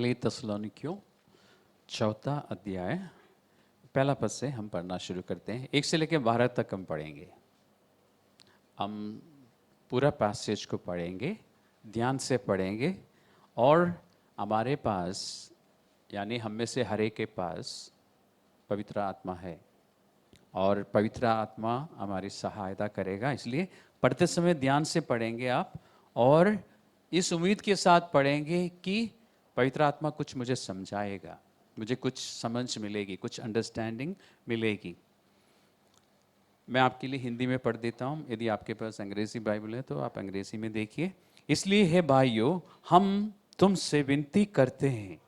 पहली तस्सलुनीकियों चौथा अध्याय पहला पद से हम पढ़ना शुरू करते हैं। 1 से लेकर 12 तक हम पढ़ेंगे। हम पूरा पैसेज को पढ़ेंगे, ध्यान से पढ़ेंगे और हमारे पास यानी हम में से हर एक के पास पवित्र आत्मा है और पवित्र आत्मा हमारी सहायता करेगा। इसलिए पढ़ते समय ध्यान से पढ़ेंगे आप, और इस उम्मीद के साथ पढ़ेंगे कि पवित्र आत्मा कुछ मुझे समझाएगा, मुझे कुछ समझ मिलेगी, कुछ अंडरस्टैंडिंग मिलेगी। मैं आपके लिए हिंदी में पढ़ देता हूँ, यदि आपके पास अंग्रेजी बाइबल है तो आप अंग्रेजी में देखिए। इसलिए हे भाइयों, हम तुमसे विनती करते हैं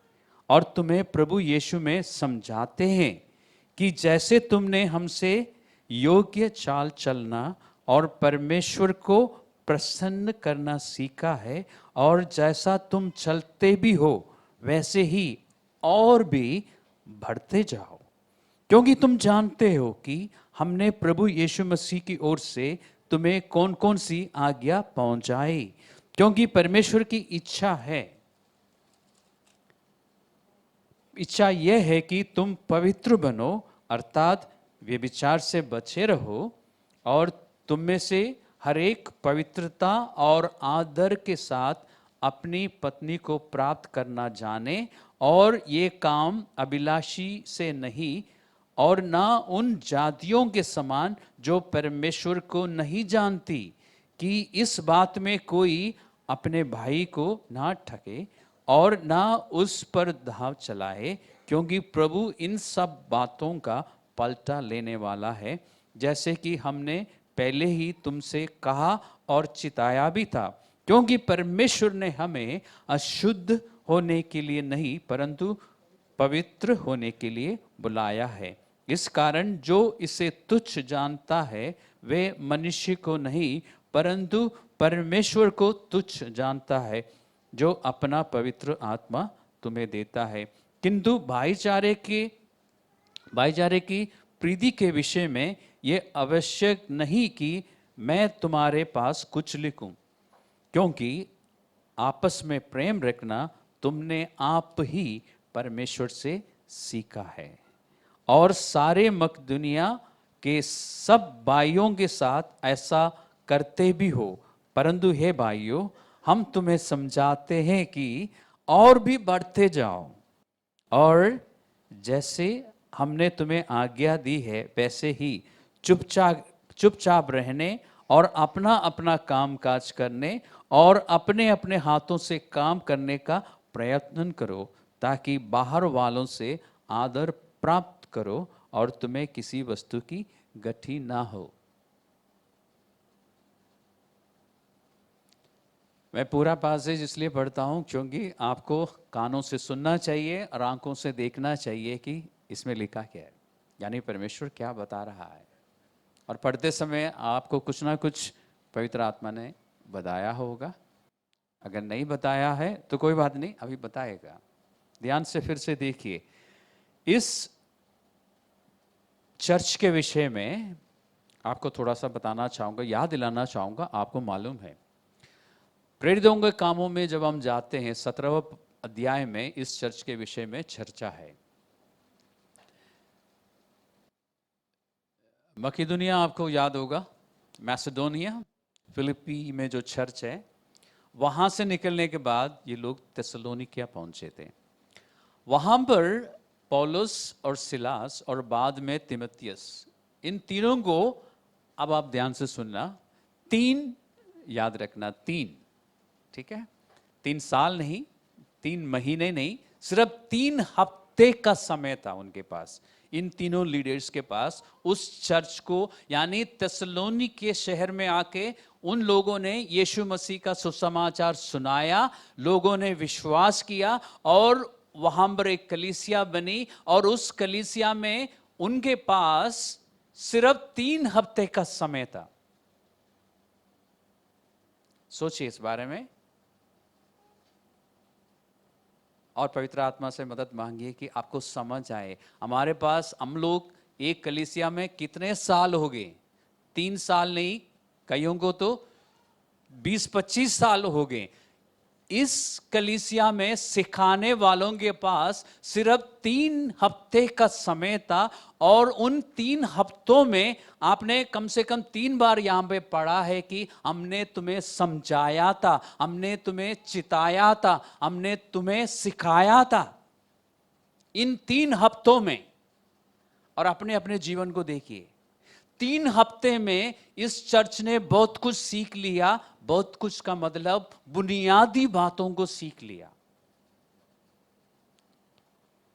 और तुम्हें प्रभु यीशु में समझाते हैं कि जैसे तुमने हमसे योग्य चाल चलना और परमेश्वर को प्रसन्न करना सीखा है, और जैसा तुम चलते भी हो वैसे ही और भी बढ़ते जाओ, क्योंकि तुम जानते हो कि हमने प्रभु यीशु मसीह की ओर से तुम्हें कौन कौन सी आज्ञा पहुंचाई। क्योंकि परमेश्वर की इच्छा यह है कि तुम पवित्र बनो, अर्थात व्यभिचार से बचे रहो, और तुम में से हर एक पवित्रता और आदर के साथ अपनी पत्नी को प्राप्त करना जाने, और ये काम अभिलाषी से नहीं और ना उन जातियों के समान जो परमेश्वर को नहीं जानती, कि इस बात में कोई अपने भाई को ना ठगे और ना उस पर दाव चलाए, क्योंकि प्रभु इन सब बातों का पलटा लेने वाला है, जैसे कि हमने पहले ही तुमसे कहा और चिताया भी था। क्योंकि परमेश्वर ने हमें अशुद्ध होने के लिए नहीं परंतु पवित्र होने के लिए बुलाया है। इस कारण जो इसे तुच्छ जानता है वे मनुष्य को नहीं परंतु परमेश्वर को तुच्छ जानता है, जो अपना पवित्र आत्मा तुम्हें देता है। किंतु भाईचारे की प्रीति के विषय में ये आवश्यक नहीं कि मैं तुम्हारे पास कुछ लिखूं, क्योंकि आपस में प्रेम रखना तुमने आप ही परमेश्वर से सीखा है। और सारे मकदूनिया के सब भाइयों के साथ ऐसा करते भी हो। परंतु हे भाइयों, हम तुम्हें समझाते हैं कि और भी बढ़ते जाओ, और जैसे हमने तुम्हें आज्ञा दी है वैसे ही चुपचाप रहने और अपना अपना काम काज करने और अपने अपने हाथों से काम करने का प्रयत्न करो, ताकि बाहर वालों से आदर प्राप्त करो और तुम्हें किसी वस्तु की गठी ना हो। मैं पूरा पैसेज इसलिए पढ़ता हूँ क्योंकि आपको कानों से सुनना चाहिए और आंखों से देखना चाहिए कि इसमें लिखा क्या है, यानी परमेश्वर क्या बता रहा है। और पढ़ते समय आपको कुछ ना कुछ पवित्र आत्मा ने बताया होगा। अगर नहीं बताया है तो कोई बात नहीं, अभी बताएगा। ध्यान से फिर से देखिए। इस चर्च के विषय में आपको थोड़ा सा बताना चाहूँगा, याद दिलाना चाहूँगा। आपको मालूम है प्रेरितों के कामों में जब हम जाते हैं 17वें अध्याय में इस चर्च के विषय में चर्चा है। मकिदुनिया आपको याद होगा, मैसेडोनिया, फिलिपी में जो चर्च है, वहाँ से निकलने के बाद ये लोग थिस्सलुनीकिया पहुँचे थे। वहाँ पर पौलुस और सिलास और बाद में तीमुथियुस, इन तीनों को, अब आप ध्यान से सुनना, 3 याद रखना, 3, ठीक है? 3 साल नहीं, 3 महीने नहीं, सिर्फ 3 हफ्ते का समय था उनके पास, इन तीनों लीडर्स के पास, उस चर्च को यानी थिस्सलुनीके के शहर में आके उन लोगों ने यीशु मसीह का सुसमाचार सुनाया, लोगों ने विश्वास किया और वहां पर एक कलीसिया बनी, और उस कलीसिया में उनके पास सिर्फ 3 हफ्ते का समय था। सोचिए इस बारे में और पवित्र आत्मा से मदद मांगिए कि आपको समझ आए। हमारे पास, हम लोग एक कलीसिया में कितने साल हो गए? 3 साल नहीं, कईयों को तो 20-25 साल हो गए। इस कलीसिया में सिखाने वालों के पास सिर्फ 3 हफ्ते का समय था, और उन 3 हफ्तों में आपने कम से कम 3 बार यहां पे पढ़ा है कि हमने तुम्हें समझाया था, हमने तुम्हें चिताया था, हमने तुम्हें सिखाया था। इन 3 हफ्तों में, और अपने अपने जीवन को देखिए, 3 हफ्ते में इस चर्च ने बहुत कुछ सीख लिया। बहुत कुछ का मतलब बुनियादी बातों को सीख लिया।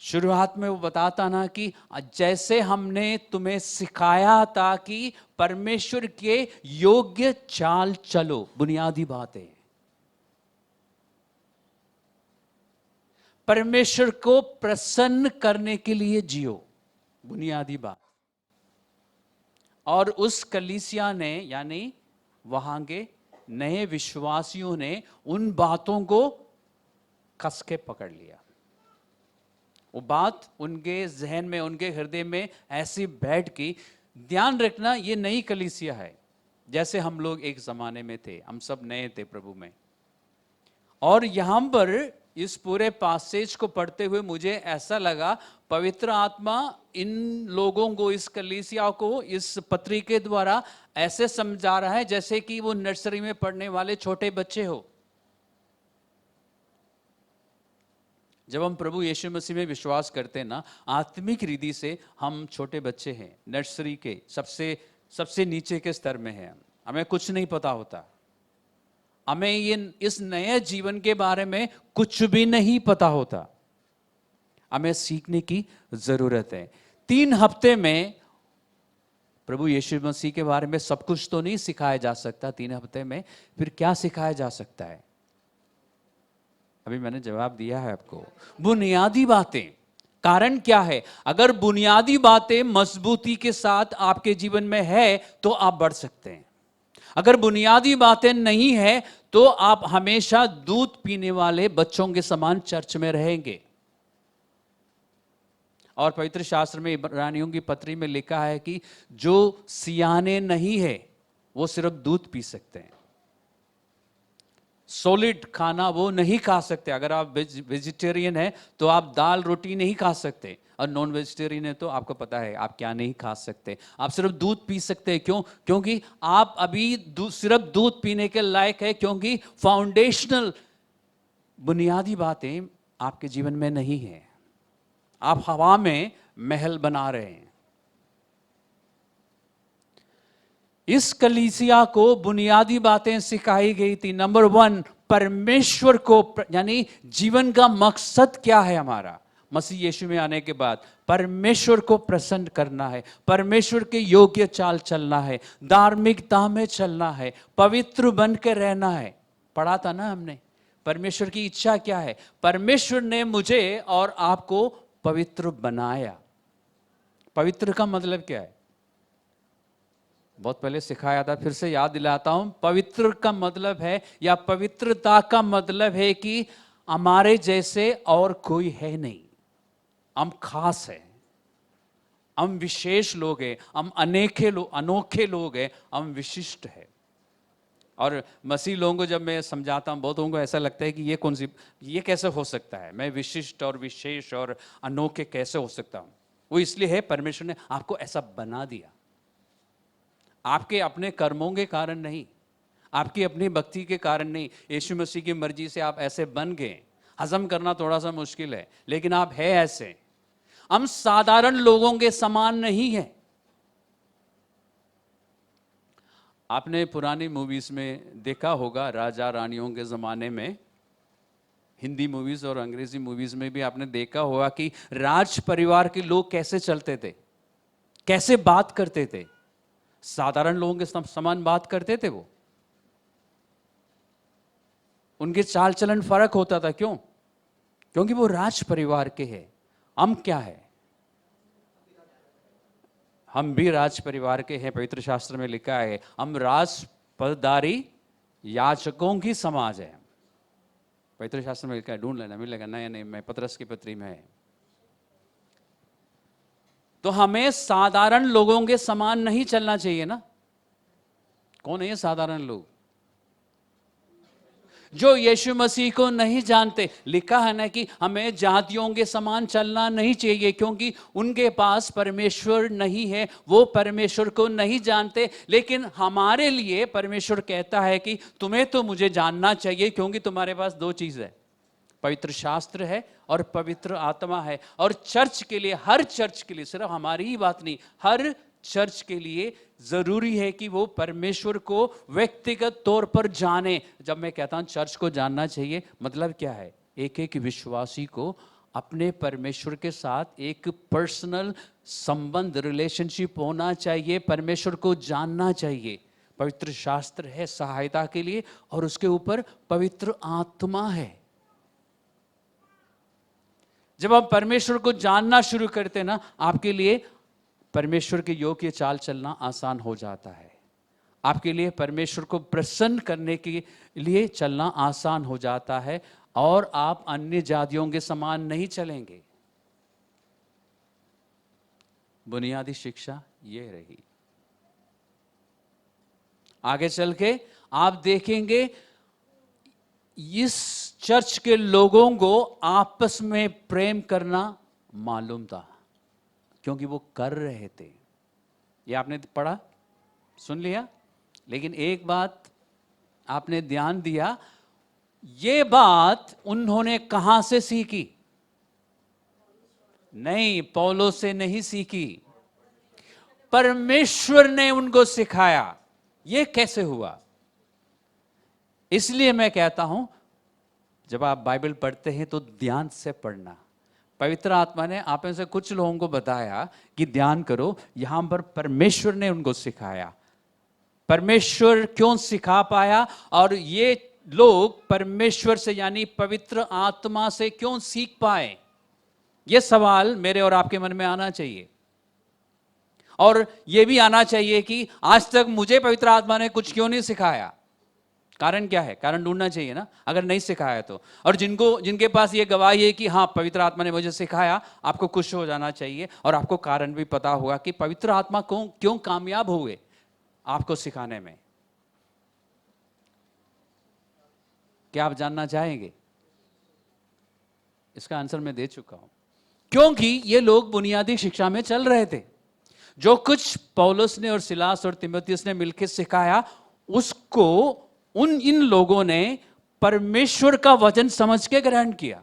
शुरुआत में वो बताता ना कि जैसे हमने तुम्हें सिखाया था कि परमेश्वर के योग्य चाल चलो, बुनियादी बातें, परमेश्वर को प्रसन्न करने के लिए जियो, बुनियादी बात। और उस कलीसिया ने, यानी वहां के नए विश्वासियों ने उन बातों को कस के पकड़ लिया। वो बात उनके जहन में, उनके हृदय में ऐसी बैठ की। ध्यान रखना, ये नई कलीसिया है, जैसे हम लोग एक जमाने में थे, हम सब नए थे प्रभु में। और यहां पर इस पूरे पासेज को पढ़ते हुए मुझे ऐसा लगा पवित्र आत्मा इन लोगों को, इस कलीसिया को इस पत्री के द्वारा ऐसे समझा रहा है जैसे कि वो नर्सरी में पढ़ने वाले छोटे बच्चे हो। जब हम प्रभु यीशु मसीह में विश्वास करते हैं ना, आत्मिक रीति से हम छोटे बच्चे हैं, नर्सरी के सबसे नीचे के स्तर में हैं। हमें कुछ नहीं पता होता, हमें ये इस नए जीवन के बारे में कुछ भी नहीं पता होता। हमें सीखने की जरूरत है। 3 हफ्ते में प्रभु यीशु मसीह के बारे में सब कुछ तो नहीं सिखाया जा सकता 3 हफ्ते में। फिर क्या सिखाया जा सकता है? अभी मैंने जवाब दिया है आपको, बुनियादी बातें। कारण क्या है? अगर बुनियादी बातें मजबूती के साथ आपके जीवन में है तो आप बढ़ सकते हैं। अगर बुनियादी बातें नहीं है तो आप हमेशा दूध पीने वाले बच्चों के समान चर्च में रहेंगे। और पवित्र शास्त्र में इब्रानियों की पत्री में लिखा है कि जो सियाने नहीं है वो सिर्फ दूध पी सकते हैं, सॉलिड खाना वो नहीं खा सकते। अगर आप वेजिटेरियन है तो आप दाल रोटी नहीं खा सकते, और नॉन वेजिटेरियन है तो आपको पता है आप क्या नहीं खा सकते, आप सिर्फ दूध पी सकते हैं। क्यों? क्योंकि आप अभी सिर्फ दूध पीने के लायक है, क्योंकि फाउंडेशनल बुनियादी बातें आपके जीवन में नहीं है। आप हवा में महल बना रहे हैं। इस कलीसिया को बुनियादी बातें सिखाई गई थी। नंबर 1, परमेश्वर को, यानी जीवन का मकसद क्या है हमारा मसीह यीशु में आने के बाद? परमेश्वर को प्रसन्न करना है, परमेश्वर के योग्य चाल चलना है, धार्मिकता में चलना है, पवित्र बन के रहना है। पढ़ा था ना हमने, परमेश्वर की इच्छा क्या है? परमेश्वर ने मुझे और आपको पवित्र बनाया। पवित्र का मतलब क्या है? बहुत पहले सिखाया था, फिर से याद दिलाता हूं। पवित्र का मतलब है, या पवित्रता का मतलब है कि हमारे जैसे और कोई है नहीं। हम खास हैं, हम विशेष लोग हैं, हम अनोखे लोग हैं, हम विशिष्ट हैं। और मसीह लोगों को जब मैं समझाता हूं, बहुत लोगों को ऐसा लगता है कि ये कैसे हो सकता है, मैं विशिष्ट और विशेष और अनोखे कैसे हो सकता हूं? वो इसलिए है, परमेश्वर ने आपको ऐसा बना दिया, आपके अपने कर्मों के कारण नहीं, आपकी अपनी भक्ति के कारण नहीं, यीशु मसीह की मर्जी से आप ऐसे बन गए। हजम करना थोड़ा सा मुश्किल है, लेकिन आप है ऐसे। हम साधारण लोगों के समान नहीं हैं। आपने पुरानी मूवीज में देखा होगा, राजा रानियों के जमाने में, हिंदी मूवीज और अंग्रेजी मूवीज में भी आपने देखा होगा कि राज परिवार के लोग कैसे चलते थे, कैसे बात करते थे। साधारण लोगों के समान बात करते थे वो। उनके चाल चलन फर्क होता था। क्यों? क्योंकि वो राज परिवार के हैं। हम क्या है? हम भी राज परिवार के हैं। पवित्र शास्त्र में लिखा है हम राज पदधारी याजकों की समाज है। पवित्र शास्त्र में लिखा है, ढूंढ लेना, मिलेगा। नहीं, मैं पतरस की पत्री में है। तो हमें साधारण लोगों के समान नहीं चलना चाहिए ना। कौन है ये साधारण लोग? जो यीशु मसीह को नहीं जानते। लिखा है ना कि हमें जातियों के समान चलना नहीं चाहिए, क्योंकि उनके पास परमेश्वर नहीं है, वो परमेश्वर को नहीं जानते। लेकिन हमारे लिए परमेश्वर कहता है कि तुम्हें तो मुझे जानना चाहिए, क्योंकि तुम्हारे पास दो चीज है, पवित्र शास्त्र है और पवित्र आत्मा है। और चर्च के लिए, हर चर्च के लिए, सिर्फ हमारी ही बात नहीं, हर चर्च के लिए जरूरी है कि वो परमेश्वर को व्यक्तिगत तौर पर जाने। जब मैं कहता हूं चर्च को जानना चाहिए, मतलब क्या है? एक एक विश्वासी को अपने परमेश्वर के साथ एक पर्सनल संबंध, रिलेशनशिप होना चाहिए, परमेश्वर को जानना चाहिए। पवित्र शास्त्र है सहायता के लिए, और उसके ऊपर पवित्र आत्मा है। जब आप परमेश्वर को जानना शुरू करते ना, आपके लिए परमेश्वर के योग्य चाल चलना आसान हो जाता है। आपके लिए परमेश्वर को प्रसन्न करने के लिए चलना आसान हो जाता है, और आप अन्य जातियों के समान नहीं चलेंगे। बुनियादी शिक्षा ये रही। आगे चल के आप देखेंगे इस चर्च के लोगों को आपस में प्रेम करना मालूम था, क्योंकि वो कर रहे थे। ये आपने पढ़ा, सुन लिया। लेकिन एक बात आपने ध्यान दिया, ये बात उन्होंने कहां से सीखी? नहीं, पौलुस से नहीं सीखी, परमेश्वर ने उनको सिखाया। ये कैसे हुआ? इसलिए मैं कहता हूं, जब आप बाइबल पढ़ते हैं तो ध्यान से पढ़ना। पवित्र आत्मा ने आप में से कुछ लोगों को बताया कि ध्यान करो, यहां पर परमेश्वर ने उनको सिखाया। परमेश्वर क्यों सिखा पाया? और ये लोग परमेश्वर से, यानी पवित्र आत्मा से क्यों सीख पाए? ये सवाल मेरे और आपके मन में आना चाहिए। और यह भी आना चाहिए कि आज तक मुझे पवित्र आत्मा ने कुछ क्यों नहीं सिखाया? कारण क्या है? कारण ढूंढना चाहिए ना, अगर नहीं सिखाया तो। और जिनके पास ये गवाही है कि हाँ पवित्र आत्मा ने मुझे सिखाया, आपको खुश हो जाना चाहिए। और आपको कारण भी पता होगा कि पवित्र आत्मा को क्यों कामयाब हुए आपको सिखाने में। क्या आप जानना चाहेंगे? इसका आंसर मैं दे चुका हूं। क्योंकि ये लोग बुनियादी शिक्षा में चल रहे थे। जो कुछ पौलुस ने और सिलास और तीमुथियुस ने मिलकर सिखाया, उसको इन लोगों ने परमेश्वर का वचन समझ के ग्रहण किया।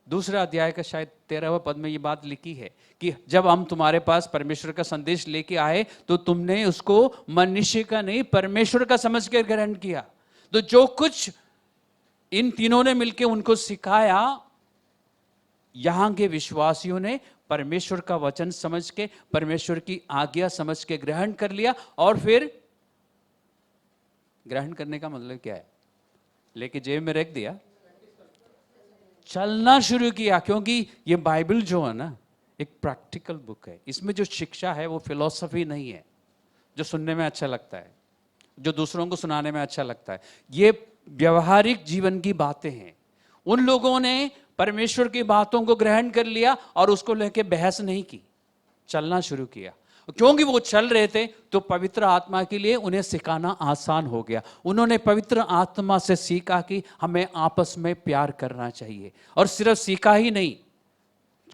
दूसरा अध्याय का शायद 13वें पद में ये बात लिखी है कि जब हम तुम्हारे पास परमेश्वर का संदेश लेके आए तो तुमने उसको मनुष्य का नहीं, परमेश्वर का समझ के ग्रहण किया। तो जो कुछ इन तीनों ने मिलकर उनको सिखाया, यहां के विश्वासियों ने परमेश्वर का वचन समझ के, परमेश्वर की आज्ञा समझ के ग्रहण कर लिया। और फिर ग्रहण करने का मतलब क्या है? लेके जेब में रख दिया, चलना शुरू किया। क्योंकि ये बाइबल जो है ना, एक प्रैक्टिकल बुक है। इसमें जो शिक्षा है वो फिलॉसफी नहीं है, जो सुनने में अच्छा लगता है, जो दूसरों को सुनाने में अच्छा लगता है। ये व्यवहारिक जीवन की बातें हैं। उन लोगों ने परमेश्वर की बातों को ग्रहण कर लिया और उसको लेके बहस नहीं की, चलना शुरू किया। क्योंकि वो चल रहे थे तो पवित्र आत्मा के लिए उन्हें सिखाना आसान हो गया। उन्होंने पवित्र आत्मा से सीखा कि हमें आपस में प्यार करना चाहिए, और सिर्फ सीखा ही नहीं,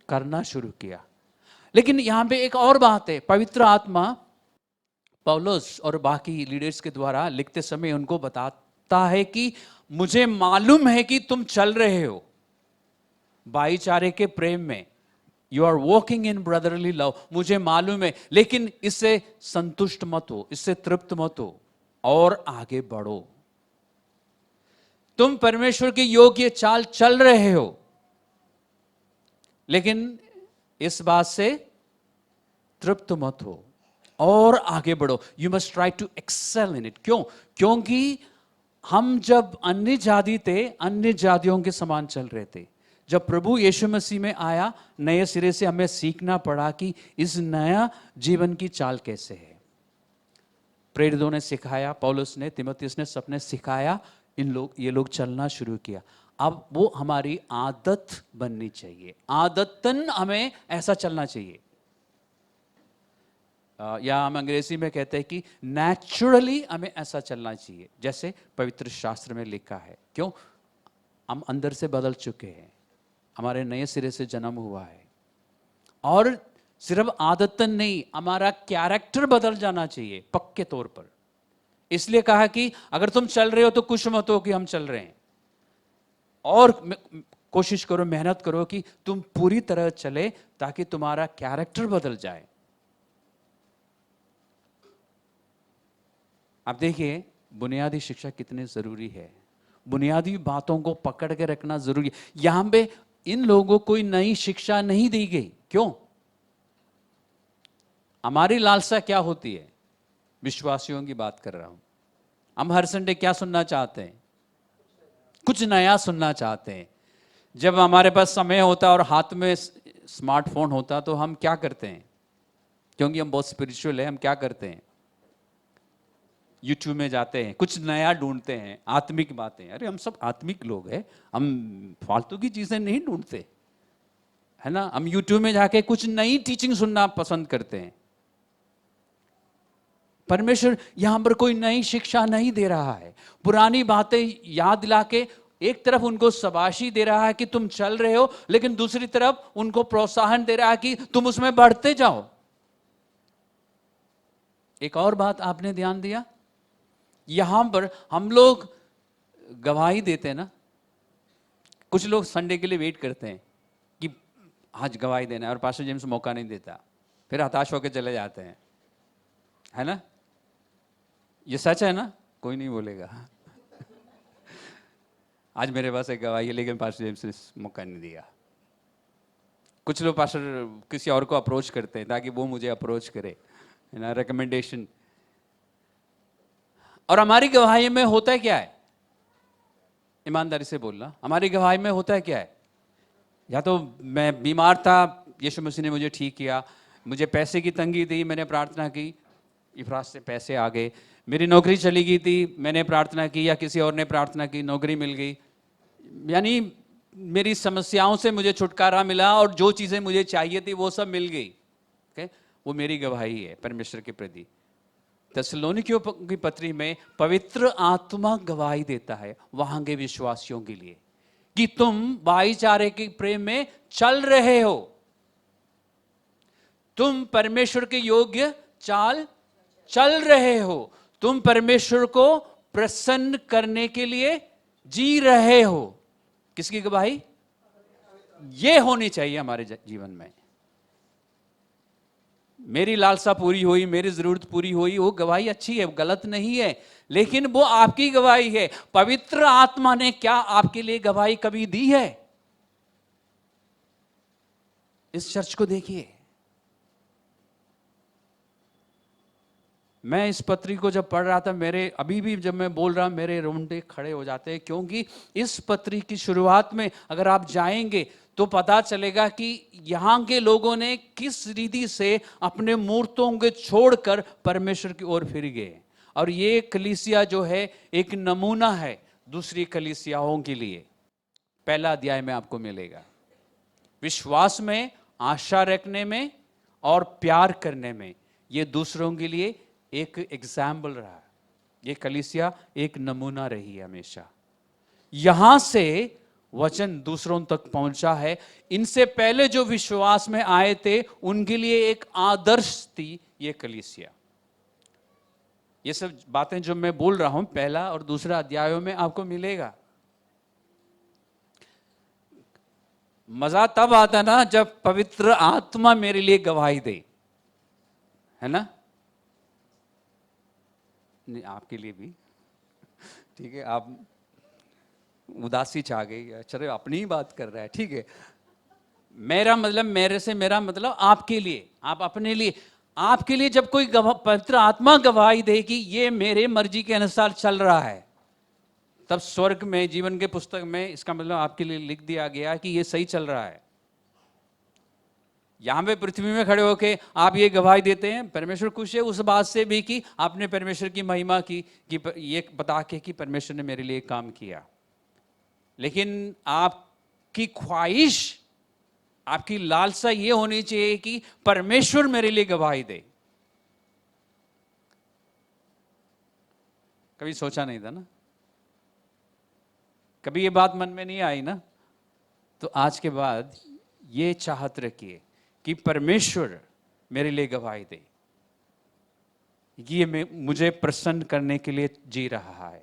करना शुरू किया। लेकिन यहां पे एक और बात है। पवित्र आत्मा पौलुस और बाकी लीडर्स के द्वारा लिखते समय उनको बताता है कि मुझे मालूम है कि तुम चल रहे हो भाईचारे के प्रेम में, you are walking in brotherly love. मुझे मालूम है, लेकिन इससे संतुष्ट मत हो, इससे तृप्त मत हो, और आगे बढ़ो। तुम परमेश्वर के योग्य चाल चल रहे हो, लेकिन इस बात से तृप्त मत हो और आगे बढ़ो। You must try to excel in it. क्यों? क्योंकि हम जब अन्य जाति थे, अन्य जातियों के समान चल रहे थे। जब प्रभु यीशु मसीह में आया, नए सिरे से हमें सीखना पड़ा कि इस नया जीवन की चाल कैसे है। प्रेरितों ने सिखाया, पौलुस ने, तीमुथियुस ने, सबने सिखाया। ये लोग चलना शुरू किया। अब वो हमारी आदत बननी चाहिए। आदतन हमें ऐसा चलना चाहिए। या हम अंग्रेजी में कहते हैं कि नेचुरली हमें ऐसा चलना चाहिए जैसे पवित्र शास्त्र में लिखा है। क्यों? हम अंदर से बदल चुके हैं, हमारे नए सिरे से जन्म हुआ है, और सिर्फ आदतन नहीं, हमारा कैरेक्टर बदल जाना चाहिए पक्के तौर पर। इसलिए कहा कि अगर तुम चल रहे हो तो कुछ मत हो कि हम चल रहे हैं, और कोशिश करो, मेहनत करो कि तुम पूरी तरह चले ताकि तुम्हारा कैरेक्टर बदल जाए। आप देखिए बुनियादी शिक्षा कितनी जरूरी है, बुनियादी बातों को पकड़ के रखना जरूरी है। यहां पे इन लोगों को कोई नई शिक्षा नहीं दी गई। क्यों? हमारी लालसा क्या होती है? विश्वासियों की बात कर रहा हूं। हम हर संडे क्या सुनना चाहते हैं? कुछ नया सुनना चाहते हैं। जब हमारे पास समय होता है और हाथ में स्मार्टफोन होता तो हम क्या करते हैं? क्योंकि हम बहुत स्पिरिचुअल है, हम क्या करते हैं? यूट्यूब में जाते हैं, कुछ नया ढूंढते हैं, आत्मिक बातें। अरे हम सब आत्मिक लोग हैं, हम फालतू की चीजें नहीं ढूंढते, है ना। हम यूट्यूब में जाके कुछ नई टीचिंग सुनना पसंद करते हैं। परमेश्वर यहां पर कोई नई शिक्षा नहीं दे रहा है, पुरानी बातें याद दिला के एक तरफ उनको शाबाशी दे रहा है कि तुम चल रहे हो, लेकिन दूसरी तरफ उनको प्रोत्साहन दे रहा है कि तुम उसमें बढ़ते जाओ। एक और बात आपने ध्यान दिया, यहां पर हम लोग गवाही देते हैं ना, कुछ लोग संडे के लिए वेट करते हैं कि आज गवाही देना है, और पास्टर जेम्स मौका नहीं देता, फिर हताश होकर चले जाते हैं, है ना। ये सच है ना? कोई नहीं बोलेगा। आज मेरे पास एक गवाही है, लेकिन पास्टर जेम्स ने मौका नहीं दिया। कुछ लोग पास्टर किसी और को अप्रोच करते हैं ताकि वो मुझे अप्रोच करे, है ना, रिकमेंडेशन। और हमारी गवाही में होता है क्या है? ईमानदारी से बोलना, हमारी गवाही में होता है क्या है? या तो मैं बीमार था, यीशु मसीह ने मुझे ठीक किया, मुझे पैसे की तंगी थी, मैंने प्रार्थना की, इफरात से पैसे आ गए, मेरी नौकरी चली गई थी, मैंने प्रार्थना की, या किसी और ने प्रार्थना की, नौकरी मिल गई, यानी मेरी समस्याओं से मुझे छुटकारा मिला और जो चीज़ें मुझे चाहिए थी वो सब मिल गई। ओके, वो मेरी गवाही है परमेश्वर के प्रति। थिस्सलुनीकियों की पत्री में पवित्र आत्मा गवाही देता है वहां के विश्वासियों के लिए कि तुम भाईचारे के प्रेम में चल रहे हो, तुम परमेश्वर के योग्य चाल चल रहे हो, तुम परमेश्वर को प्रसन्न करने के लिए जी रहे हो। किसकी गवाही? ये होनी चाहिए हमारे जीवन में। मेरी लालसा पूरी हुई, मेरी जरूरत पूरी हुई, वो गवाही अच्छी है, गलत नहीं है, लेकिन वो आपकी गवाही है। पवित्र आत्मा ने क्या आपके लिए गवाही कभी दी है? इस चर्च को देखिए। मैं इस पत्री को जब पढ़ रहा था, मेरे अभी भी जब मैं बोल रहा हूं मेरे रोंगटे खड़े हो जाते हैं, क्योंकि इस पत्री की शुरुआत में अगर आप जाएंगे तो पता चलेगा कि यहां के लोगों ने किस रीति से अपने मूर्तों के छोड़कर परमेश्वर की ओर फिर गए। और ये कलीसिया जो है एक नमूना है दूसरी कलीसियाओं के लिए। पहला अध्याय में आपको मिलेगा, विश्वास में, आशा रखने में और प्यार करने में ये दूसरों के लिए एक एग्जाम्पल रहा। ये कलीसिया एक नमूना रही है हमेशा। यहां से वचन दूसरों तक पहुंचा है। इनसे पहले जो विश्वास में आए थे उनके लिए एक आदर्श थी ये कलीसिया। ये सब बातें जो मैं बोल रहा हूं पहला और दूसरा अध्यायों में आपको मिलेगा। मजा तब आता ना जब पवित्र आत्मा मेरे लिए गवाही दे, है ना। नहीं, आपके लिए भी ठीक है। आप उदासी छा गई, चलो अपनी ही बात कर रहा है, ठीक है। मेरा मतलब, मेरे से मेरा मतलब आपके लिए, आप अपने लिए, आपके लिए जब कोई पवित्र आत्मा गवाही दे कि ये मेरे मर्जी के अनुसार चल रहा है, तब स्वर्ग में, जीवन के पुस्तक में इसका मतलब आपके लिए लिख दिया गया कि ये सही चल रहा है। यहां पे पृथ्वी में खड़े होके आप ये गवाही देते हैं, परमेश्वर खुश है उस बात से भी कि आपने परमेश्वर की महिमा की, कि ये बता के कि परमेश्वर ने मेरे लिए काम किया। लेकिन आपकी ख्वाहिश, आपकी लालसा ये होनी चाहिए कि परमेश्वर मेरे लिए गवाही दे। कभी सोचा नहीं था ना, कभी ये बात मन में नहीं आई ना। तो आज के बाद ये चाहत रखिए कि परमेश्वर मेरे लिए गवाही दे कि ये मुझे प्रसन्न करने के लिए जी रहा है,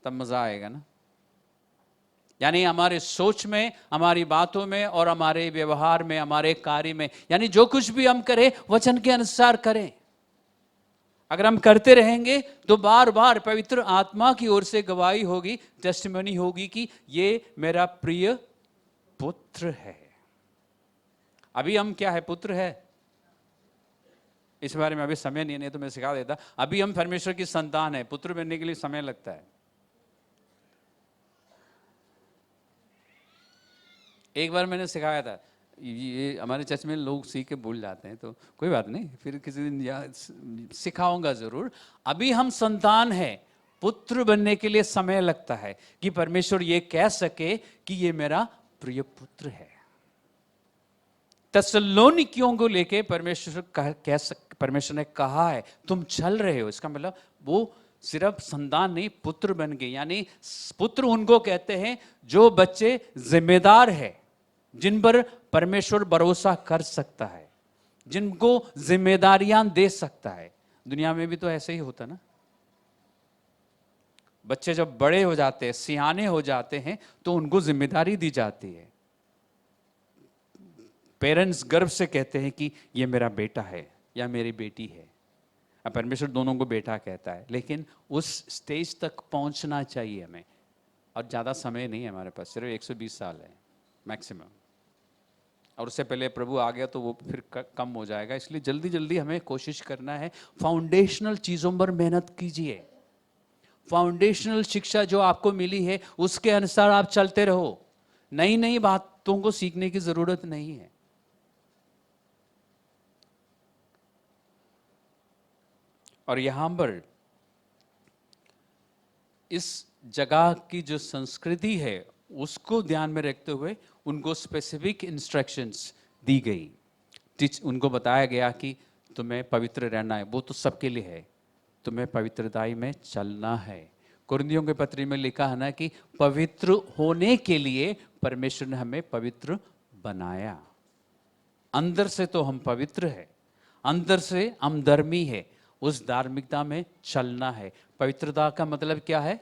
तब मजा आएगा ना। यानी हमारे सोच में, हमारी बातों में और हमारे व्यवहार में, हमारे कार्य में, यानी जो कुछ भी हम करें वचन के अनुसार करें। अगर हम करते रहेंगे तो बार बार पवित्र आत्मा की ओर से गवाही होगी, टेस्टिमनी होगी कि ये मेरा प्रिय पुत्र है। अभी हम क्या है? पुत्र है। इस बारे में अभी समय नहीं तो मैं सिखा देता। अभी हम परमेश्वर की संतान है। पुत्र बनने के लिए समय लगता है। एक बार मैंने सिखाया था, ये हमारे चर्च में लोग सीख के भूल जाते हैं, तो कोई बात नहीं, फिर किसी दिन याद सिखाऊंगा जरूर। अभी हम संतान है, पुत्र बनने के लिए समय लगता है कि परमेश्वर ये कह सके कि ये मेरा प्रिय पुत्र है। तसलोनिकियों को लेके परमेश्वर ने कहा है तुम चल रहे हो, इसका मतलब वो सिर्फ संतान नहीं, पुत्र बन गए। यानी पुत्र उनको कहते हैं जो बच्चे जिम्मेदार है, जिन पर परमेश्वर भरोसा कर सकता है, जिनको जिम्मेदारियां दे सकता है। दुनिया में भी तो ऐसे ही होता ना, बच्चे जब बड़े हो जाते हैं, सियाने हो जाते हैं, तो उनको जिम्मेदारी दी जाती है। पेरेंट्स गर्व से कहते हैं कि ये मेरा बेटा है या मेरी बेटी है। अब परमेश्वर दोनों को बेटा कहता है, लेकिन उस स्टेज तक पहुंचना चाहिए हमें, और ज़्यादा समय नहीं है हमारे पास, सिर्फ 120 साल है मैक्सिमम, और उससे पहले प्रभु आ गया तो वो फिर कम हो जाएगा। इसलिए जल्दी जल्दी हमें कोशिश करना है। फाउंडेशनल चीज़ों पर मेहनत कीजिए। फाउंडेशनल शिक्षा जो आपको मिली है उसके अनुसार आप चलते रहो। नई नई बातों को सीखने की ज़रूरत नहीं है। और यहाँ पर इस जगह की जो संस्कृति है उसको ध्यान में रखते हुए उनको स्पेसिफिक इंस्ट्रक्शंस दी गई। उनको बताया गया कि तुम्हें पवित्र रहना है, वो तो सबके लिए है, तुम्हें पवित्रताई में चलना है। कुरिन्थियों के पत्री में लिखा है ना कि पवित्र होने के लिए परमेश्वर ने हमें पवित्र बनाया। अंदर से तो हम पवित्र है, अंदर से हम धर्मी है, उस धार्मिकता में चलना है। पवित्रता का मतलब क्या है?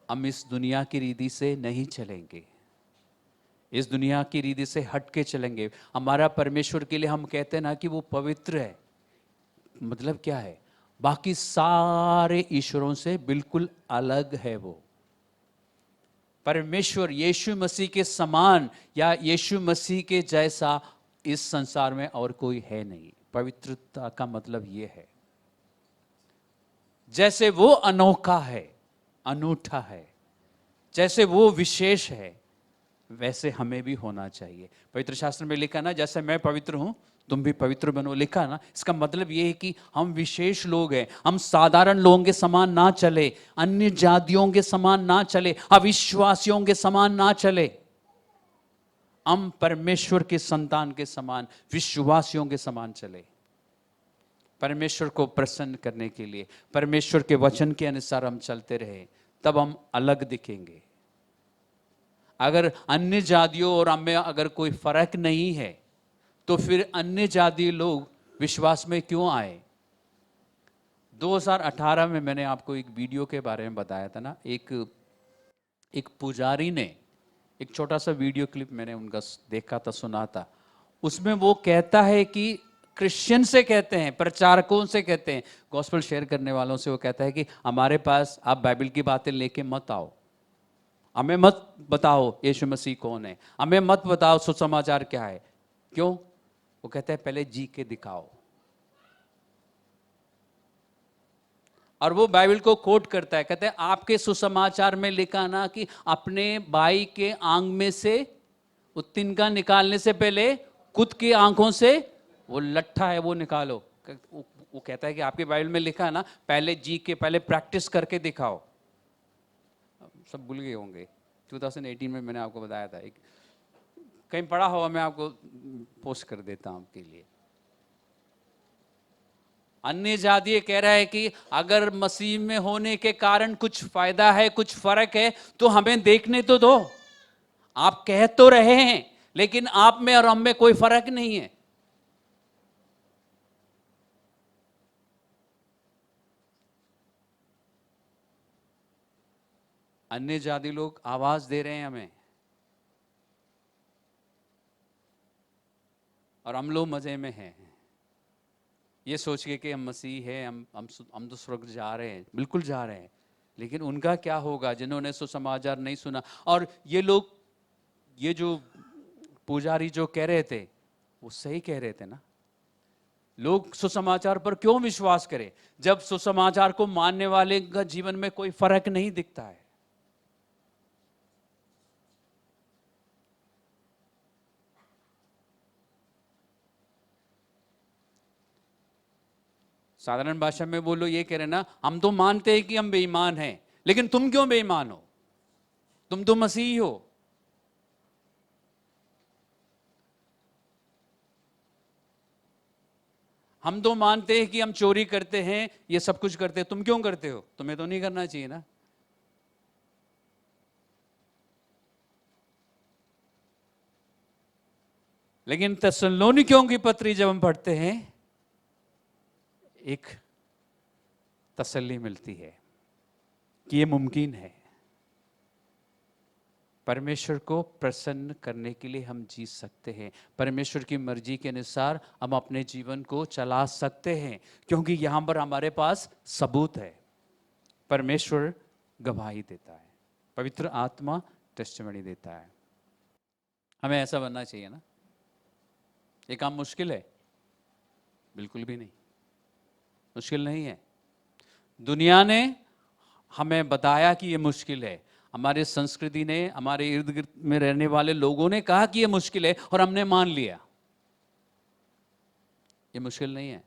हम इस दुनिया की रीति से नहीं चलेंगे, इस दुनिया की रीति से हट के चलेंगे। हमारा परमेश्वर के लिए हम कहते हैं ना कि वो पवित्र है, मतलब क्या है? बाकी सारे ईश्वरों से बिल्कुल अलग है। वो परमेश्वर यीशु मसीह के समान या यीशु मसीह के जैसा इस संसार में और कोई है नहीं। पवित्रता का मतलब ये है, जैसे वो अनोखा है, अनूठा है, जैसे वो विशेष है, वैसे हमें भी होना चाहिए। पवित्र शास्त्र में लिखा ना, जैसे मैं पवित्र हूं तुम भी पवित्र बनो, लिखा ना। इसका मतलब ये है कि हम विशेष लोग हैं, हम साधारण लोगों के समान ना चले, अन्य जातियों के समान ना चले, अविश्वासियों के समान ना चले। हम परमेश्वर के संतान के समान, विश्वासियों के समान चले। परमेश्वर को प्रसन्न करने के लिए परमेश्वर के वचन के अनुसार हम चलते रहे, तब हम अलग दिखेंगे। अगर अन्य जातियों और हमें अगर कोई फर्क नहीं है तो फिर अन्य जातीय लोग विश्वास में क्यों आए? 2018 में मैंने आपको एक वीडियो के बारे में बताया था ना, एक पुजारी ने एक छोटा सा वीडियो क्लिप मैंने उनका देखा था, सुना था। उसमें वो कहता है कि क्रिश्चियन से कहते हैं, प्रचारकों से कहते हैं, गॉस्पेल शेयर करने वालों से वो कहता है कि हमारे पास आप बाइबल की बातें लेके मत आओ, हमें मत बताओ यीशु मसीह कौन है, हमें मत बताओ सुसमाचार क्या है। क्यों? वो कहते हैं पहले जी के दिखाओ। और वो बाइबल को कोट करता है, कहते हैं आपके सुसमाचार में लिखा ना कि अपने भाई के आंख में से वो तिनका निकालने से पहले खुद की आंखों से वो लट्ठा है वो निकालो। वो कहता है कि आपके बाइबल में लिखा है ना पहले जी के, पहले प्रैक्टिस करके दिखाओ। सब भूल गए होंगे, 2018 में मैंने आपको बताया था, एक कहीं पढ़ा हुआ मैं आपको पोस्ट कर देता हूं आपके लिए। अन्य जातीय कह रहा है कि अगर मसीह में होने के कारण कुछ फायदा है, कुछ फर्क है, तो हमें देखने तो दो। आप कह तो रहे हैं, लेकिन आप में और हम में कोई फर्क नहीं है। अन्य जाति लोग आवाज दे रहे हैं हमें, और हम लोग मजे में हैं, ये सोच के कि हम मसीह हैं, हम तो स्वर्ग जा रहे हैं। बिल्कुल जा रहे हैं, लेकिन उनका क्या होगा जिन्होंने सुसमाचार नहीं सुना? और ये लोग, ये जो पुजारी जो कह रहे थे, वो सही कह रहे थे ना। लोग सुसमाचार पर क्यों विश्वास करें जब सुसमाचार को मानने वाले का जीवन में कोई फर्क नहीं दिखता है? साधारण भाषा में बोलो, ये कह रहे ना, हम तो मानते हैं कि हम बेईमान हैं, लेकिन तुम क्यों बेईमान हो? तुम तो मसीह हो। हम तो मानते हैं कि हम चोरी करते हैं, ये सब कुछ करते हैं, तुम क्यों करते हो? तुम्हें तो नहीं करना चाहिए ना। लेकिन थिस्सलुनीकियों की पत्री जब हम पढ़ते हैं, एक तसल्ली मिलती है कि ये मुमकिन है। परमेश्वर को प्रसन्न करने के लिए हम जी सकते हैं, परमेश्वर की मर्जी के अनुसार हम अपने जीवन को चला सकते हैं, क्योंकि यहां पर हमारे पास सबूत है। परमेश्वर गवाही देता है, पवित्र आत्मा टेस्टिमनी देता है। हमें ऐसा बनना चाहिए ना। ये काम मुश्किल है? बिल्कुल भी नहीं, मुश्किल नहीं है। दुनिया ने हमें बताया कि ये मुश्किल है, हमारे संस्कृति ने, हमारे इर्द गिर्द में रहने वाले लोगों ने कहा कि ये मुश्किल है, और हमने मान लिया। ये मुश्किल नहीं है।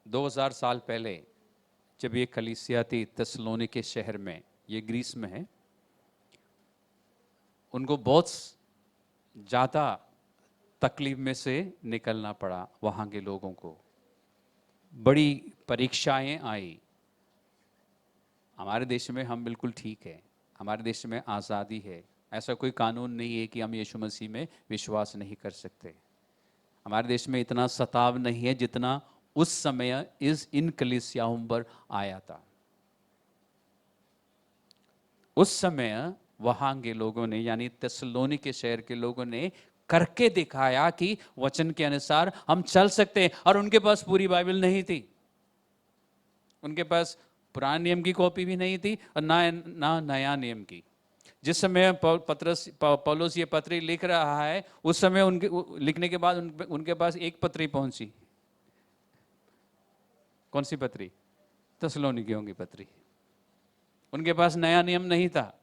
दो 2000 साल पहले जब ये कलीसिया थी थिस्सलुनीके शहर में, ये ग्रीस में है, उनको बहुत ज़्यादा तकलीफ में से निकलना पड़ा। वहाँ के लोगों को बड़ी परीक्षाएं आई। हमारे देश में हम बिल्कुल ठीक है, हमारे देश में आज़ादी है, ऐसा कोई कानून नहीं है कि हम यीशु मसीह में विश्वास नहीं कर सकते। हमारे देश में इतना सताव नहीं है जितना उस समय इन कलीसियाओं पर आया था। उस समय वहाँ के लोगों ने, यानी थिस्सलुनीके शहर के लोगों ने करके दिखाया कि वचन के अनुसार हम चल सकते हैं। और उनके पास पूरी बाइबल नहीं थी, उनके पास पुराने नियम की कॉपी भी नहीं थी, और ना नया नियम की। जिस समय पौलुस ये पत्री लिख रहा है, उस समय उनके लिखने के बाद उनके पास एक पत्री पहुंची। कौन सी पत्री? थिस्सलुनीकियों की पत्री। उनके पास नया नियम नहीं था,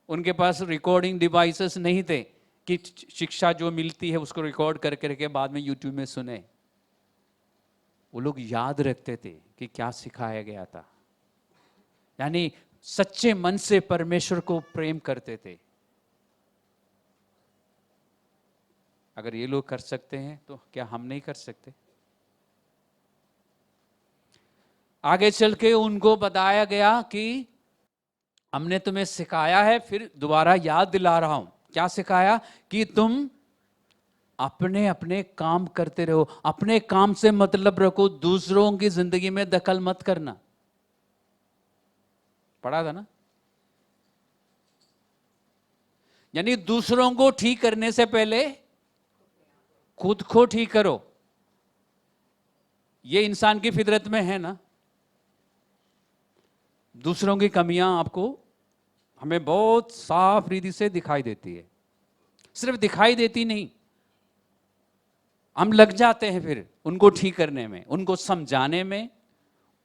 उनके पास रिकॉर्डिंग डिवाइसेस नहीं थे कि शिक्षा जो मिलती है उसको रिकॉर्ड करके बाद में यूट्यूब में सुने। वो लोग याद रखते थे कि क्या सिखाया गया था, यानी सच्चे मन से परमेश्वर को प्रेम करते थे। अगर ये लोग कर सकते हैं तो क्या हम नहीं कर सकते? आगे चल के उनको बताया गया कि हमने तुम्हें सिखाया है, फिर दोबारा याद दिला रहा हूं। क्या सिखाया? कि तुम अपने अपने काम करते रहो, अपने काम से मतलब रखो, दूसरों की जिंदगी में दखल मत करना। पढ़ा था ना? यानी दूसरों को ठीक करने से पहले खुद को ठीक करो। ये इंसान की फितरत में है ना। दूसरों की कमियां आपको, हमें बहुत साफ रीति से दिखाई देती है। सिर्फ दिखाई देती नहीं, हम लग जाते हैं फिर उनको ठीक करने में, उनको समझाने में,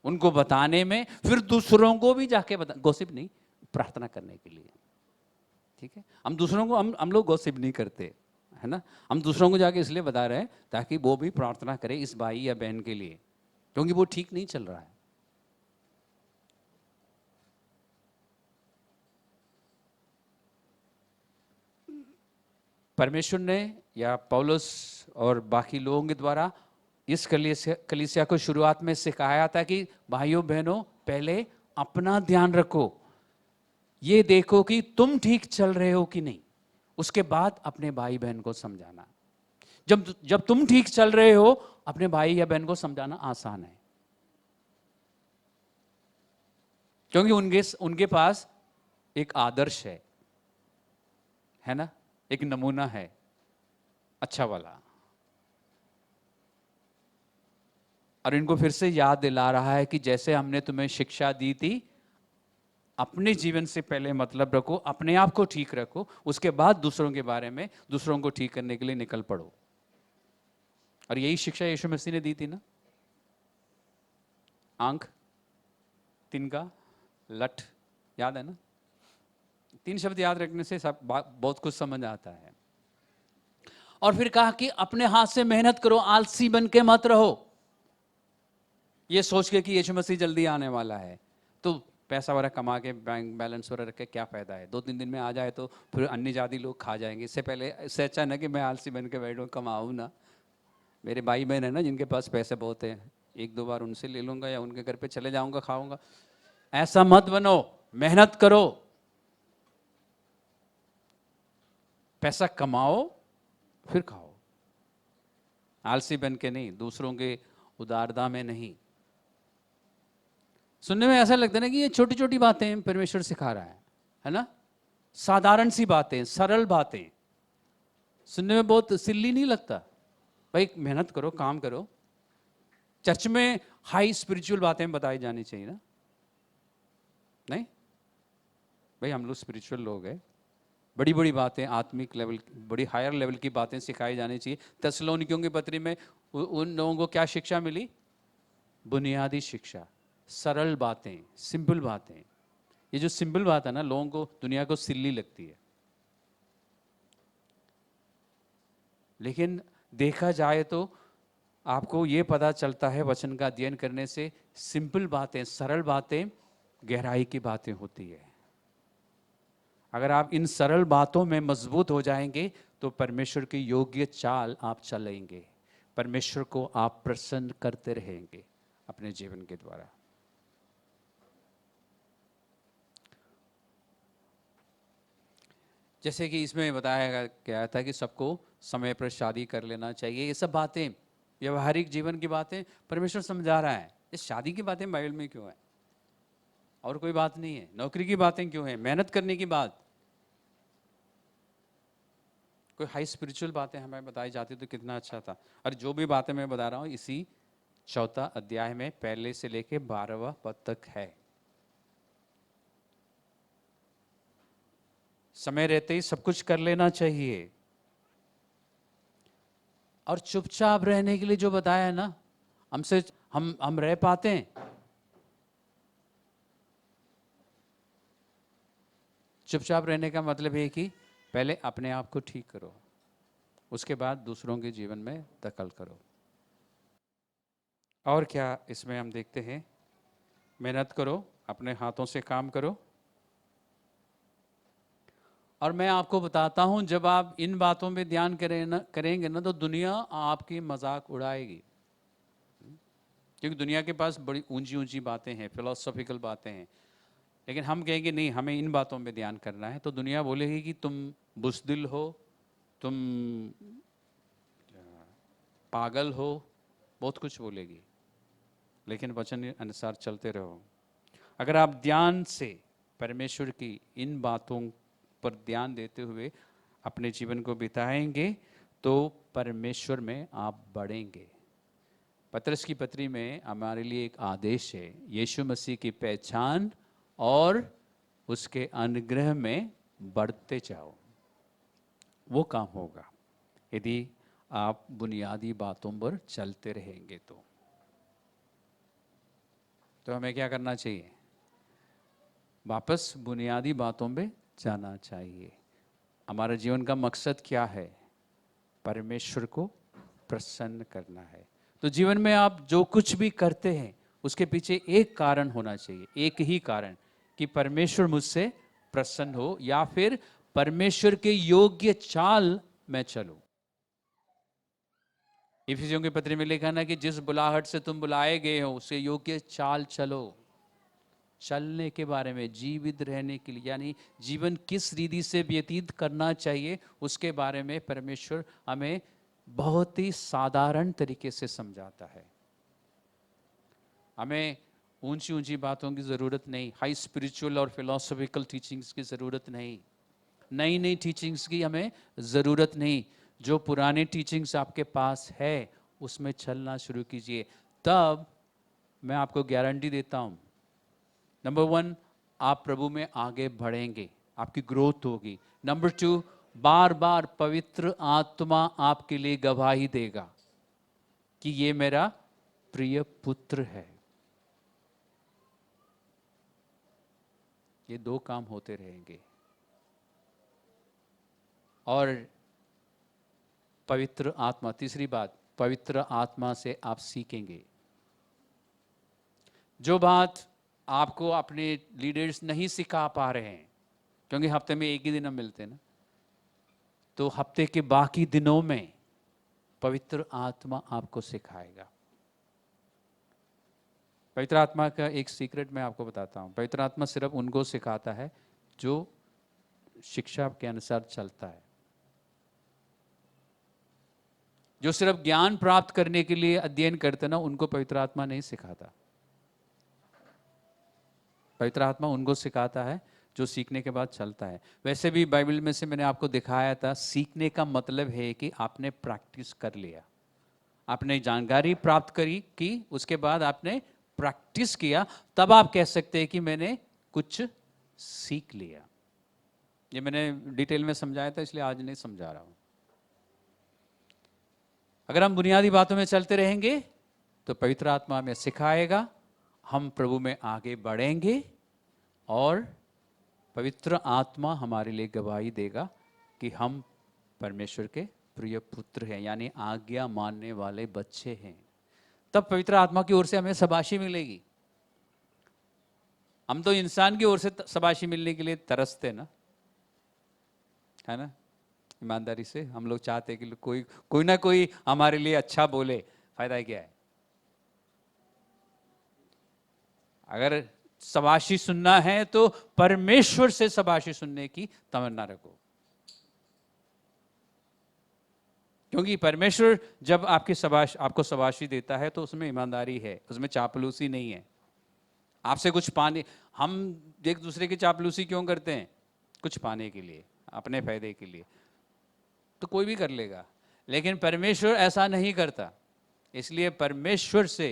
उनको बताने में, फिर दूसरों को भी जाके बता, गॉसिप नहीं, प्रार्थना करने के लिए। ठीक है, हम दूसरों को, हम लोग गॉसिप नहीं करते, है ना। हम दूसरों को जाके इसलिए बता रहे हैं ताकि वो भी प्रार्थना करे इस भाई या बहन के लिए, क्योंकि वो ठीक नहीं चल रहा है। परमेश्वर ने या पौलुस और बाकी लोगों के द्वारा इस कलीसिया को शुरुआत में सिखाया था कि भाइयों बहनों, पहले अपना ध्यान रखो, ये देखो कि तुम ठीक चल रहे हो कि नहीं, उसके बाद अपने भाई बहन को समझाना। जब तुम ठीक चल रहे हो, अपने भाई या बहन को समझाना आसान है, क्योंकि उनके पास एक आदर्श है ना, एक नमूना है अच्छा वाला, और इनको फिर से याद दिला रहा है कि जैसे हमने तुम्हें शिक्षा दी थी, अपने जीवन से पहले मतलब रखो, अपने आप को ठीक रखो, उसके बाद दूसरों के बारे में, दूसरों को ठीक करने के लिए निकल पड़ो। और यही शिक्षा यीशु मसीह ने दी थी ना। आंख, तिनका, लठ, याद है ना? 3 शब्द याद रखने से सब बहुत कुछ समझ आता है। और फिर कहा कि अपने हाथ से मेहनत करो, आलसी बन के मत रहो, ये सोच के कि यीशु मसीह जल्दी आने वाला है तो पैसा वगैरह कमा के बैंक बैलेंस वगैरह रख के क्या फ़ायदा है, 2-3 दिन में आ जाए तो फिर अन्य जाति लोग खा जाएंगे। इससे पहले, इससे अच्छा ना कि मैं आलसी बन के बैठूँ, कमाऊँ ना। मेरे भाई बहन है ना जिनके पास पैसे बहुत हैं, 1-2 बार उनसे ले लूँगा या उनके घर पे चले जाऊँगा, खाऊँगा। ऐसा मत बनो, मेहनत करो, पैसा कमाओ, फिर खाओ। आलसी बन के नहीं, दूसरों के उदारता में नहीं। सुनने में ऐसा लगता है ना कि ये छोटी छोटी बातें परमेश्वर सिखा रहा है ना? साधारण सी बातें, सरल बातें, सुनने में बहुत सिल्ली नहीं लगता? भाई मेहनत करो, काम करो। चर्च में हाई स्पिरिचुअल बातें बताई जानी चाहिए ना? नहीं भाई, हम लोग स्पिरिचुअल लोग हैं, बड़ी बड़ी बातें, आत्मिक लेवल, बड़ी हायर लेवल की बातें सिखाई जानी चाहिए। थिस्सलुनीकियों की पत्री में उन लोगों को क्या शिक्षा मिली? बुनियादी शिक्षा, सरल बातें, सिंपल बातें। ये जो सिंपल बात है ना, लोगों को, दुनिया को सिल्ली लगती है, लेकिन देखा जाए तो आपको ये पता चलता है वचन का अध्ययन करने से, सिंपल बातें, सरल बातें गहराई की बातें होती है। अगर आप इन सरल बातों में मजबूत हो जाएंगे तो परमेश्वर की योग्य चाल आप चलेंगे, परमेश्वर को आप प्रसन्न करते रहेंगे अपने जीवन के द्वारा। जैसे कि इसमें बताया गया था कि सबको समय पर शादी कर लेना चाहिए, ये सब बातें, व्यवहारिक जीवन की बातें परमेश्वर समझा रहा है। इस शादी की बातें बाइबल में क्यों है? और कोई बात नहीं है। नौकरी की बातें क्यों है? मेहनत करने की बात, कोई हाई स्पिरिचुअल बातें हमें बताई जाती तो कितना अच्छा था। और जो भी बातें मैं बता रहा हूँ इसी 4 अध्याय में पहले से लेके 12वां पद तक है। समय रहते ही सब कुछ कर लेना चाहिए, और चुपचाप रहने के लिए जो बताया है ना, हमसे हम रह पाते हैं? चुपचाप रहने का मतलब है कि पहले अपने आप को ठीक करो, उसके बाद दूसरों के जीवन में दखल करो। और क्या इसमें हम देखते हैं? मेहनत करो, अपने हाथों से काम करो। और मैं आपको बताता हूं, जब आप इन बातों पे ध्यान करेंगे ना तो दुनिया आपकी मजाक उड़ाएगी, क्योंकि दुनिया के पास बड़ी ऊंची ऊंची बातें हैं, फिलोसॉफिकल बातें हैं। लेकिन हम कहेंगे नहीं, हमें इन बातों पे ध्यान करना है, तो दुनिया बोलेगी कि तुम बुज़दिल हो, तुम पागल हो, बहुत कुछ बोलेगी। लेकिन वचन अनुसार चलते रहो। अगर आप ध्यान से परमेश्वर की इन बातों पर ध्यान देते हुए अपने जीवन को बिताएंगे तो परमेश्वर में आप बढ़ेंगे। पतरस की पत्री में हमारे लिए एक आदेश है, यीशु मसीह की पहचान और उसके अनुग्रह में बढ़ते जाओ। वो काम होगा यदि आप बुनियादी बातों पर चलते रहेंगे। तो हमें क्या करना चाहिए? वापस बुनियादी बातों पे जाना चाहिए। हमारे जीवन का मकसद क्या है? परमेश्वर को प्रसन्न करना है। तो जीवन में आप जो कुछ भी करते हैं उसके पीछे एक कारण होना चाहिए, एक ही कारण, कि परमेश्वर मुझसे प्रसन्न हो, या फिर परमेश्वर के योग्य चाल मैं चलूं। इफिसियों के पत्र में लिखा ना कि जिस बुलाहट से तुम बुलाए गए हो उससे योग्य चाल चलो। चलने के बारे में, जीवित रहने के लिए, यानी जीवन किस रीति से व्यतीत करना चाहिए उसके बारे में परमेश्वर हमें बहुत ही साधारण तरीके से समझाता है। हमें ऊंची ऊंची बातों की ज़रूरत नहीं, हाई स्पिरिचुअल और फिलोसॉफिकल टीचिंग्स की ज़रूरत नहीं, नई नई टीचिंग्स की हमें ज़रूरत नहीं। जो पुराने टीचिंग्स आपके पास है उसमें चलना शुरू कीजिए। तब मैं आपको गारंटी देता हूँ, नंबर 1, आप प्रभु में आगे बढ़ेंगे, आपकी ग्रोथ होगी। नंबर 2, बार बार पवित्र आत्मा आपके लिए गवाही देगा कि ये मेरा प्रिय पुत्र है। ये 2 काम होते रहेंगे। और पवित्र आत्मा, तीसरी बात, पवित्र आत्मा से आप सीखेंगे। जो बात आपको अपने लीडर्स नहीं सिखा पा रहे हैं, क्योंकि हफ्ते में एक ही दिन हम मिलते हैं ना, तो हफ्ते के बाकी दिनों में पवित्र आत्मा आपको सिखाएगा। पवित्र आत्मा का एक सीक्रेट मैं आपको बताता हूँ। पवित्र आत्मा सिर्फ उनको सिखाता है जो शिक्षा के अनुसार चलता है। जो सिर्फ ज्ञान प्राप्त करने के लिए अध्ययन करते ना, उनको पवित्र आत्मा नहीं सिखाता। पवित्र आत्मा उनको सिखाता है जो सीखने के बाद चलता है। वैसे भी बाइबल में से मैंने आपको दिखाया था, सीखने का मतलब है कि आपने प्रैक्टिस कर लिया, आपने जानकारी प्राप्त करी कि उसके बाद आपने प्रैक्टिस किया, तब आप कह सकते हैं कि मैंने कुछ सीख लिया। ये मैंने डिटेल में समझाया था, इसलिए आज नहीं समझा रहा हूं। अगर हम बुनियादी बातों में चलते रहेंगे तो पवित्र आत्मा हमें सिखाएगा, हम प्रभु में आगे बढ़ेंगे और पवित्र आत्मा हमारे लिए गवाही देगा कि हम परमेश्वर के प्रिय पुत्र हैं, यानी आज्ञा मानने वाले बच्चे हैं। तब पवित्र आत्मा की ओर से हमें शाबाशी मिलेगी। हम तो इंसान की ओर से शाबाशी मिलने के लिए तरसते ना, है ना। ईमानदारी से हम लोग चाहते हैं कि कोई ना कोई हमारे लिए अच्छा बोले। फायदा क्या है? अगर शाबाशी सुनना है तो परमेश्वर से शाबाशी सुनने की तमन्ना रखो, क्योंकि परमेश्वर जब आपको शाबाशी देता है तो उसमें ईमानदारी है, उसमें चापलूसी नहीं है। आपसे कुछ पाने, हम एक दूसरे की चापलूसी क्यों करते हैं? कुछ पाने के लिए, अपने फायदे के लिए, तो कोई भी कर लेगा। लेकिन परमेश्वर ऐसा नहीं करता, इसलिए परमेश्वर से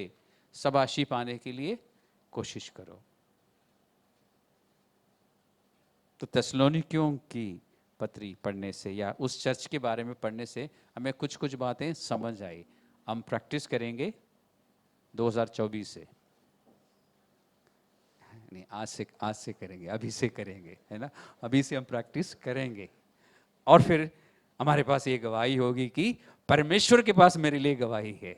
शाबाशी पाने के लिए कोशिश करो। तो थिस्सलुनीकियों की पत्री पढ़ने से या उस चर्च के बारे में पढ़ने से हमें कुछ कुछ बातें समझ आई। हम प्रैक्टिस करेंगे 2024 से, नहीं आज से करेंगे, अभी से करेंगे, है ना। अभी से हम प्रैक्टिस करेंगे और फिर हमारे पास ये गवाही होगी कि परमेश्वर के पास मेरे लिए गवाही है।